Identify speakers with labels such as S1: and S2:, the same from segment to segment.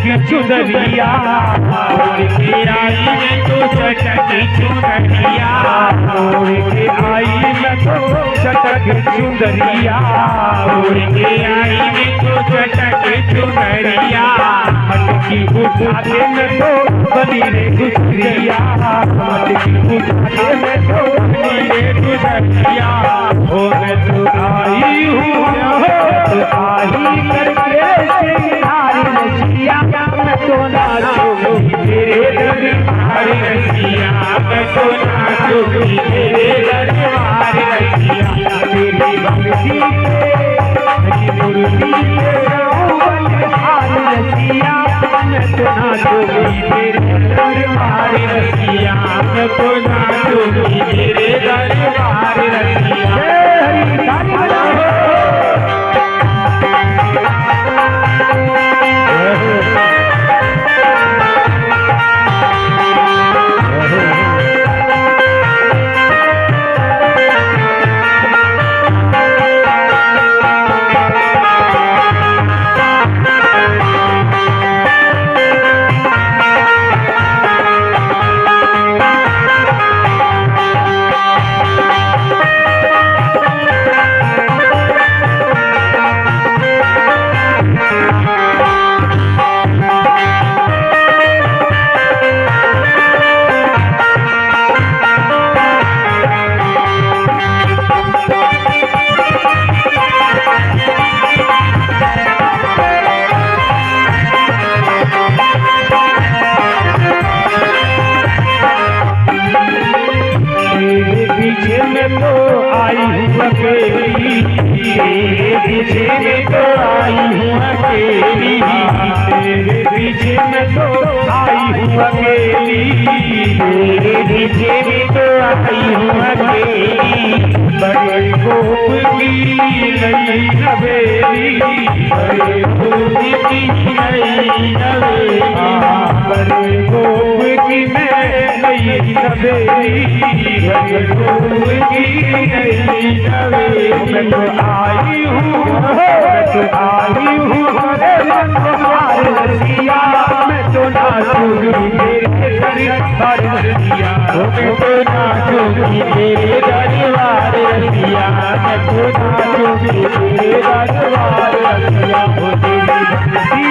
S1: चुनरिया ओढ़ के आई मैं तो चटक चुनरिया ओढ़ के आई मैं तो चटक चुनरिया ओढ़ के आई मैं तो चटक चुनरिया मटकी उठा के मैं तो बनी रे गुजरिया मटकी उठा के मैं तो बनी रे गुजरिया ओ मैं तो आई हूँ तो आई करके सिंगार रसिया मैं तो नाचूंगी तेरे दरबार रसिया मैं तो नाचूंगी तेरे दरबार रसिया तेरी बंसी तेरी मुरली तेरा बलिहार रसिया मैं तो नाचूंगी तेरे दरबार रसिया मैं तो नाचूंगी तेरे दरबार रसिया बड़े गोप की नई नवेली बड़े गोप की नई नवेली बड़े गोप की नई नवेली बड़े गोप की नई नवेली मैं तो आई हूँ मैं तो आई हूँ दरबार रसिया मैं तो नाचूंगी तेरे दरबार रसिया मैं तो नाचूंगी तेरे दरबार रसिया मैं तो नाचूंगी तेरे दरबार रसिया हो तेरी बंसी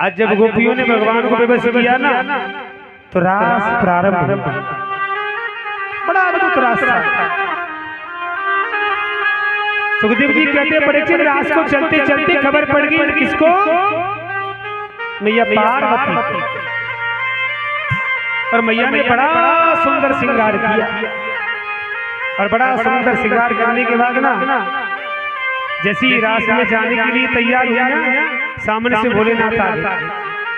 S1: आज जब गोपियों ने भगवान को विवश किया ना तो रास प्रारंभ बड़ा अद्भुत रास था। सुखदेव जी कहते हैं परीक्षित रास को चलते चलते खबर पड़ गई किसको? मैया पार्वती। और मैया ने बड़ा सुंदर श्रृंगार किया और बड़ा सुंदर श्रृंगार करने के बाद ना जैसी रास में जाने के लिए तैयार हुआ ना सामने से भोलेनाथ आ गए।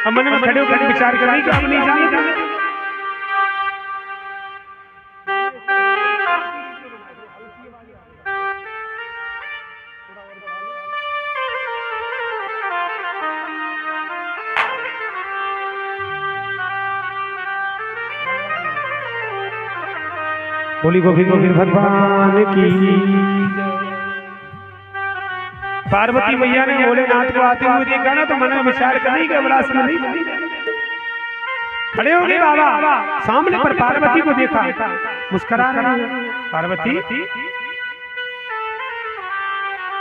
S1: अब मन में खड़े होकर विचार करने कि हम नहीं जाने बोली गोविंद गोविंद भगवान की। पार्वती मैया ने भोलेनाथ को आते हुए देखा ना तो मन में विचार करने के विलास में नहीं खड़े हो गए बाबा। सामने पर पार्वती को देखा मुस्कुरा रहे हैं। पार्वती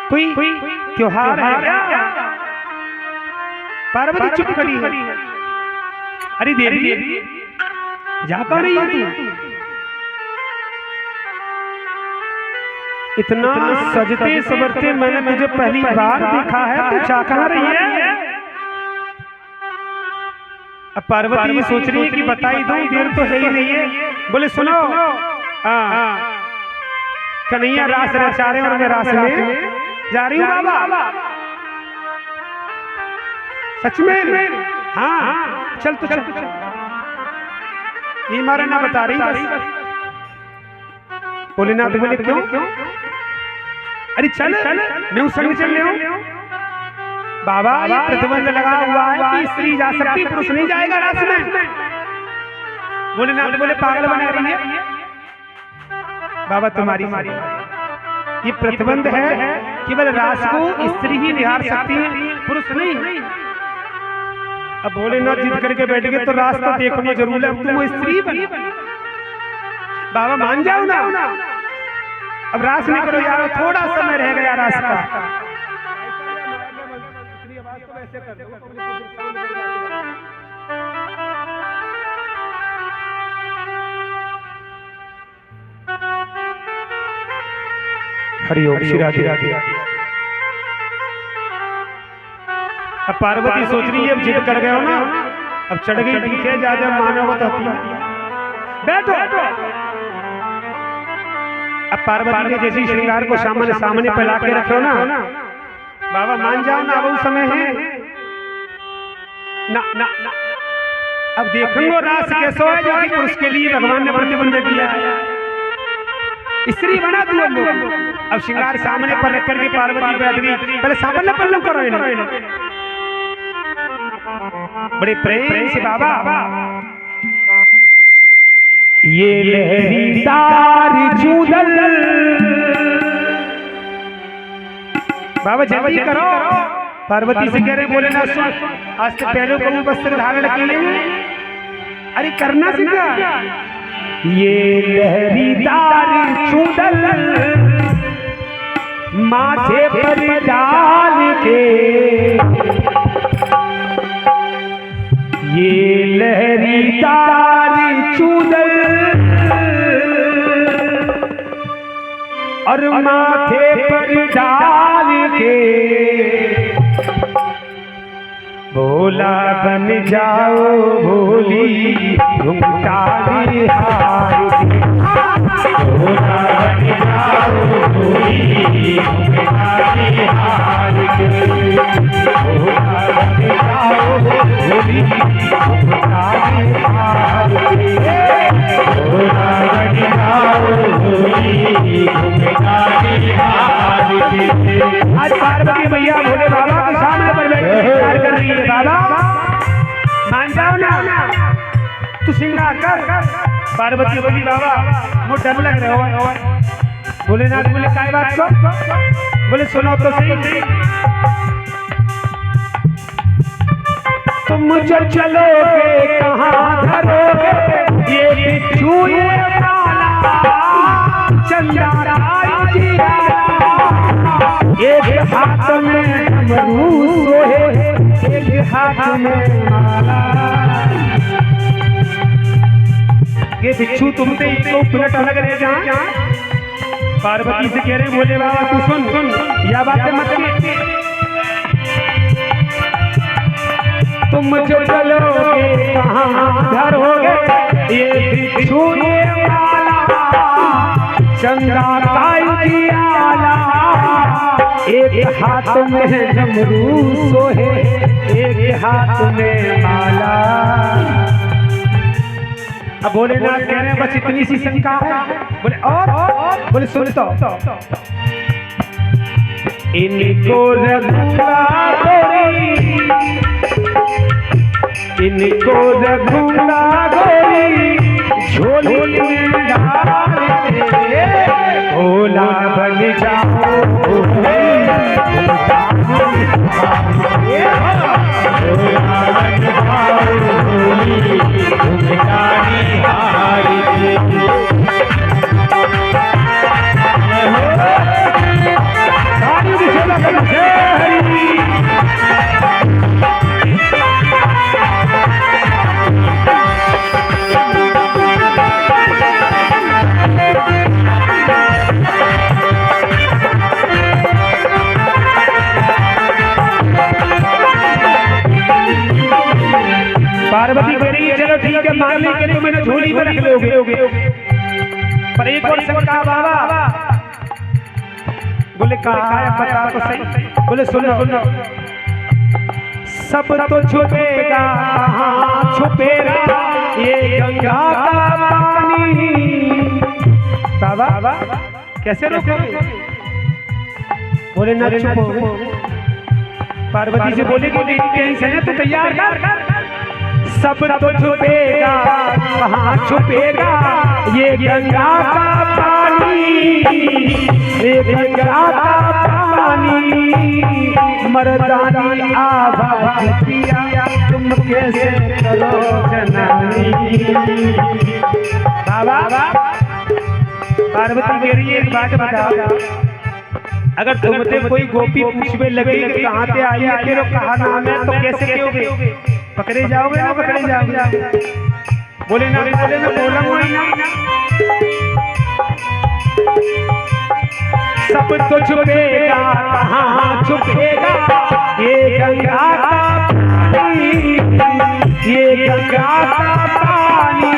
S1: कोई त्योहार है क्या? पार्वती चुप खड़ी है। अरे देवी जा पा रही है तू? इतना सजते सवरते मैंने तुझे पहली बार देखा है, तू जा कहाँ रही है?
S2: अब पार्वती सोच रही है कि बताई दूं, देर तो है ही नहीं है। बोले सुनो, कन्हैया रास रचा रहे और मैं रास में जा रही हूँ बाबा। सच में? हाँ चल तो चल। ये मारा ना बता रही बस। भोलेनाथ बोले क्यों? अरे चल मैं उस संग चल रहा हूँ। बाबा ये प्रतिबंध लगा हुआ है कि स्त्री जा सकती, पुरुष नहीं जाएगा रास में। भोलेनाथ बोले पागल बना रही है बाबा तुम्हारी, ये प्रतिबंध है केवल रास को स्त्री ही निहार सकती है, पुरुष नहीं। अब भोलेनाथ जिद करके बैठ गए तो रास तो देखना जरूर है। अब तुम वो स्त्री बनी, बाबा मान जाओ ना। अब रास नहीं करो यार, थोड़ा समय रह गया रास का। हरिओम श्री राधे। अब पार्वती सोच रही है अब जिद कर गए हो ना, अब चढ़ गई पीछे, ज्यादा मानवत होती है। बैठो। अब पार्वती ने जैसी श्रृंगार को सामने फैला के रखे हो ना, बाबा मान जाओ ना, अब समय है ना। अब देखूंगा रास कैसो है जो कि पुरुष के लिए भगवान ने प्रतिबंध किया है। स्त्री बना तू लोग। अब श्रृंगार सामने पर रख करके पार्वती बैठ गई। पहले सामने पल्लू करो इन्हें बड़े प्रेम से। बाबा ये लहरीदार चूदल, बाबा जल्दी करो। पार्वती से कह रहे बोले ना सुन, आज से पहले को वस्त्र धारण किए। अरे करना सीखा। ये लहरीदार चूदल माथे पर डाल के, ये लहरीदार चूदल और माथे पर डाल के, भोला बन जाओ भोली घुमता बिहार के। भोला बन जाओ भोली घुमता बिहार के। भोला बन जाओ भोली घुमता बिहार के। भोला बन जाओ भोली घुमता बिहार के। आज पार्वती मैया भोले बाबा के सामने पर बैठ कर रही है। बाबा मान जाओ ना, तू श्रृंगार कर। पार्वती बोली बाबा वो डर लग रहा हो। भोलेनाथ बोले काय बात को? बोले सुनो तो सही, तुम मुझे चलोगे कहाँ धरोगे ये बिच्छू ये माला, चंदा एक हाथ में डमरू सोहे, एक हाथ में माला। ये बिच्छू तुमसे इसको पलट अलग रह जा। पार्वती से कह रहे बोले बाबा तू सुन या बातें मत। तुम जो चलोगे कहाँ धरोगे ये बिच्छू ये माला, चंदा काई की आला, एक हाथ में डमरू सोहे, एक हाथ में माला। अब भोलेनाथ कह रहे हैं बस इतनी सी शंका है। बोले और बोले सुन तो, इनको रघुरा गोरी, इनको रघुरा गोरी झोली में डाल दे। भोला बन जाओ भोला बन जाओ भोली घुमता बिहार के। पार्वती कह रही है चलो ठीक है मान ली कि तुम इन्हें झोली में रख लोगे, पर एक और शंका बाबा। बोले कहा है बता तो सही। बोले सुनो सब तो छुपेगा कहाँ छुपेगा ये गंगा का पानी। बाबा कैसे रोकोगे? बोले ना छुपो। पार्वती से बोले कि कहीं से तो तैयार कर। सब तो छुपेगा कहाँ छुपेगा ये गंगा का पानी, ये गंगा का पानी। मर्दानी आवाज़ पिया तुम कैसे करो जनानी। बाबा पार्वती कह रही है एक बात बताओ, अगर तुमसे कोई गोपी पूछने लगे कि कहाँ से आई है तेरे कहा नाम है तो कैसे कहोगे? पकड़े जाओगे ना पकड़े जाओगे? बोले ना बोलूंगा। सब तो छुपेगा कहाँ छुपेगा ये गंगा का पानी, ये गंगा का पानी।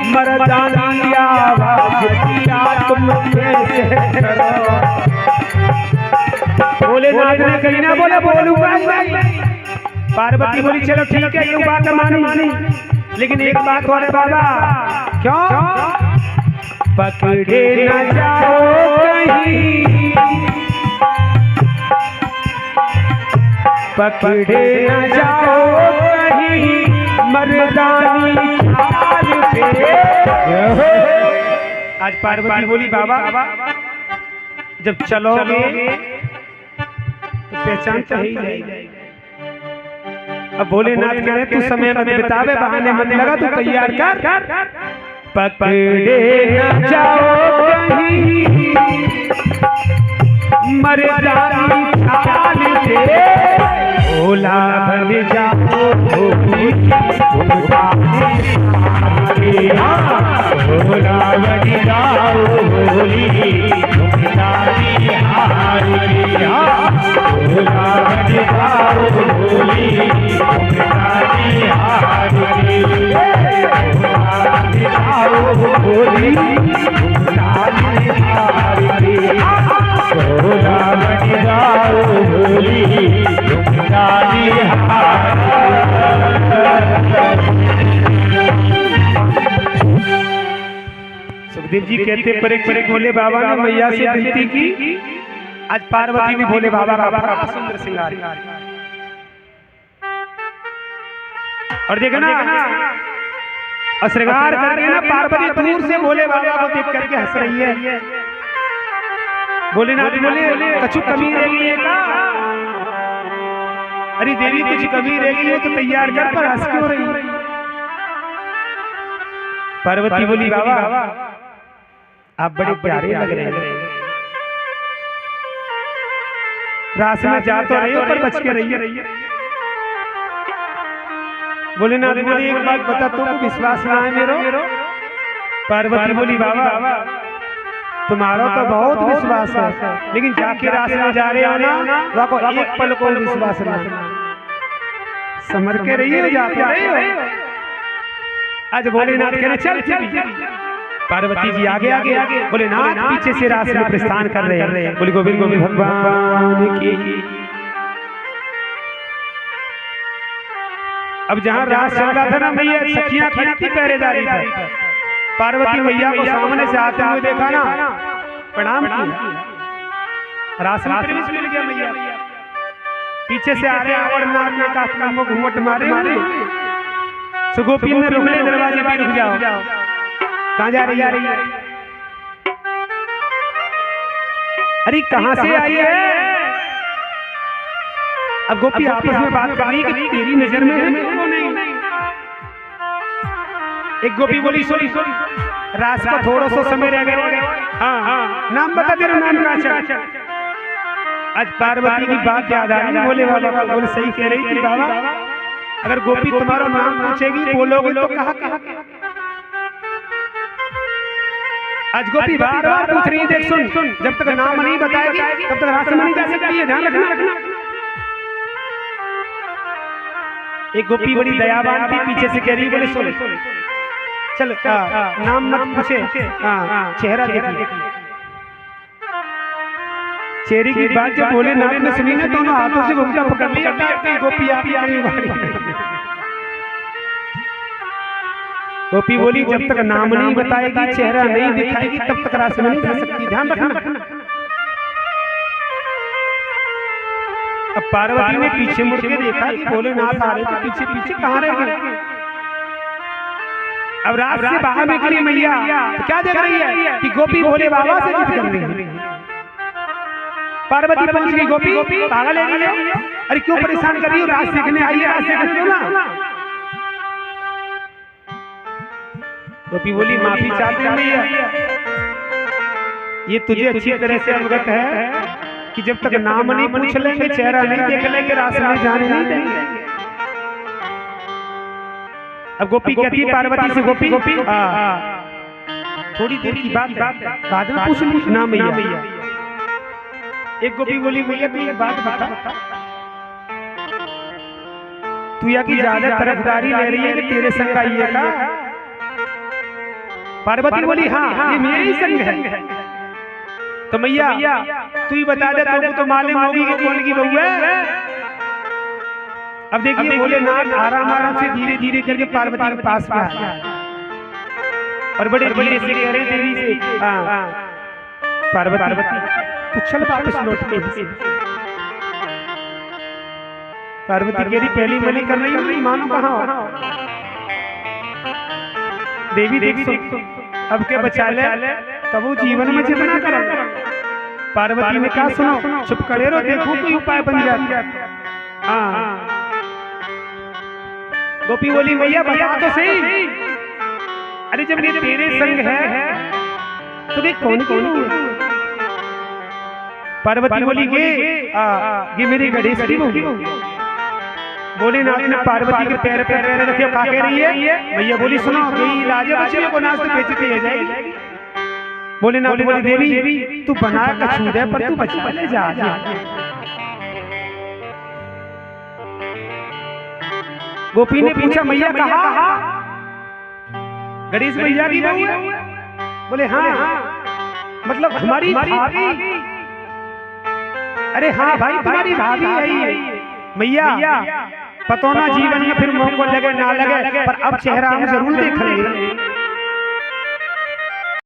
S2: मर्दानी आवाज़ दिया तुम कैसे करो। बोले नाचने कहीं ना बोले बोलूंगा। पार्वती बोली चलो ठीक है ये बात मानी, लेकिन एक बात और है बाबा। क्यों? पकड़े न जाओ कहीं, पकड़े न जाओ कहीं मर्दानी चाल पे। आज पार्वती बोली बाबा जब चलोगे तो पहचान तो ही जाएगी। अब भोलेनाथ कह रहे तू समय मत बितावे, बहाने मत लगा, तू तैयार कर। पकड़े न जाओ कहीं मर्दानी चाल से, भोला बन जाओ भोली भोला बन जाओ भोली भोलानी हारी। भोला बन जाओ भोली भोलानी हारी। भोली भोलानी हारी। भोला बन जाओ भोली भोलानी सुखदेव जी कहते परे भोले बाबा ने मैया से विनती की। आज पार्वती ने भोले बाबा का बड़ा सुंदर श्रृंगार और देखा ना और श्रृंगार करके ना पार्वती दूर से भोले बाबा को देख करके हंस रही है। भोलेनाथ बोले कछु कमी रह गई है का? अरे देवी कुछ कमी रह गई हो तो तैयार कर, पर हंस क्यों रही? पार्वती बोली बाबा आप बड़े प्यारे लग रहे हैं, रास में जा तो रही हो पर बच के रहिए। भोलेनाथ बोली एक बात बता, तुमको विश्वास ना है मेरो? पार्वती बोली बाबा तुम्हारा तो बहुत विश्वास है, लेकिन जाके रास में जा रहे हो ना वहाँ को एक पल को विश्वास ना, समझ के रहिए जाते रहे हो। आज भोलेनाथ कह रहे चल। पार्वती जी आगे आगे भोलेनाथ पीछे से रास में प्रस्थान कर रहे हैं। बोले गोविंद गोविंद भगवान की। अब जहाँ रास चल रहा था ना मैया सखियां खड़ी थी पहरेदारी पर। पार्वती मैया को सामने से आते हुए देखा ना, प्रणाम किया, रास में प्रवेश मिल गया मैया। पीछे से आ रहे अमरनाथ ने काफिला में घूंघट मारे। सुगोपी ने रुक ले, दरवाजे पे रुक जाओ। कहाँ जा रही है? अरे कहाँ से आई है? अब गोपी आपस में बात कर रही कि तेरी नजर में है मेरे को नहीं। एक गोपी बोली सॉरी रास का थोड़ा सा समय रह गया। हाँ नाम बता, तेरा नाम का? आज पार्वती की बात याद आ रही बोले बाबा को। बोले सही कह रही थी बाबा, अगर गोपी तुम्हारा नाम पूछेगी बोलोगे तो कहा? आज गोपी बार बार पूछ रही है, देख सुन, जब तक नाम नहीं बताएगी तब तक रास्ते में नहीं जा सकती है, ध्यान रखना। एक गोपी बड़ी दयावान थी, पीछे से कह रही बोले सुन चल नाम मत पूछे, चेहरा देख ले। चेहरे की बात जब भोलेनाथ ने सुनी ना, दोनों हाथों से घुंघटा पकड़ लिया, गोपी आती कहीं बारी। गोपी बोली जब तक नाम नहीं बताएगी, चेहरा नहीं दिखाएगी, तब तक रास्ते में नहीं जा सकती, ध्यान रखना। अब पार्वती ने पीछे मुड़ के देखा कि भोलेनाथ आ रहे थे, पीछे पीछे कहाँ रह गए। अब रात से बाहर निकली मैया तो क्या देख रही है कि गोपी भोले बाबा से जिद कर रही है। पार्वती पहुंच गई, गोपी पागल है ये, अरे क्यों परेशान कर रही हो, रात सीखने आई है, रात सीखने ना। गोपी बोली माफी चाहती हूं मैया, ये तुझे अच्छी तरह से अवगत है कि जब तक नाम नहीं पूछ लेंगे, चेहरा नहीं देख लेंगे, रास्ते में जाने नहीं देंगे। अब गोपी कहती है पार्वती से, गोपी थोड़ी देर की बात बाद में पूछ लूं ना मैया। एक गोपी बोली मैया तू एक बात बता, तू या की ज्यादा तरफदारी ले रही है कि तेरे संग आई है का? पार्वती बोली हाँ ये मेरे ही संग है। तो मैया तू ही बता दे, तुमको तो मालूम होगी कि कौन की बहू है। अब देखिए भोलेनाथ आराम आराम से धीरे धीरे करके पार्वती के पास में आया और बड़े धीरे से कह रहे देवी से पार्वती तू चल वापस लौट के। पार्वती कह रही पहली मनी कर रही हूँ, मानो कहाँ हो। देवी देख अब के बचा ले, तब वो जीवन में जितना कर। पार्वती ने कहा सुनो चुप करे रहो, देखो कोई उपाय बन जाए। हाँ गोपी बोली मैया बता तो सही, अरे जब ये तेरे संग है तो देख कौन कौन है। पार्वती बोली ये मेरी गणेश की बहू। भोलेनाथ ने पार्वती के पैर पे पैर रखे, क्या कह रही है भैया? बोली सुनो यही इलाज है, बच्चे को नाच तो बेचती है जाएगी। भोलेनाथ बोली देवी तू बना कछूर है पर तू बचा ले जा। गोपी ने पूछा मैया कहा गणेश भैया की बहू है? बोले हाँ मतलब हमारी भाभी। अरे हाँ भाई तुम्हारी भाभी है मैया, पतो ना जीवन में फिर मौका लगे ना लगे, पर अब चेहरा हम जरूर देखेंगे।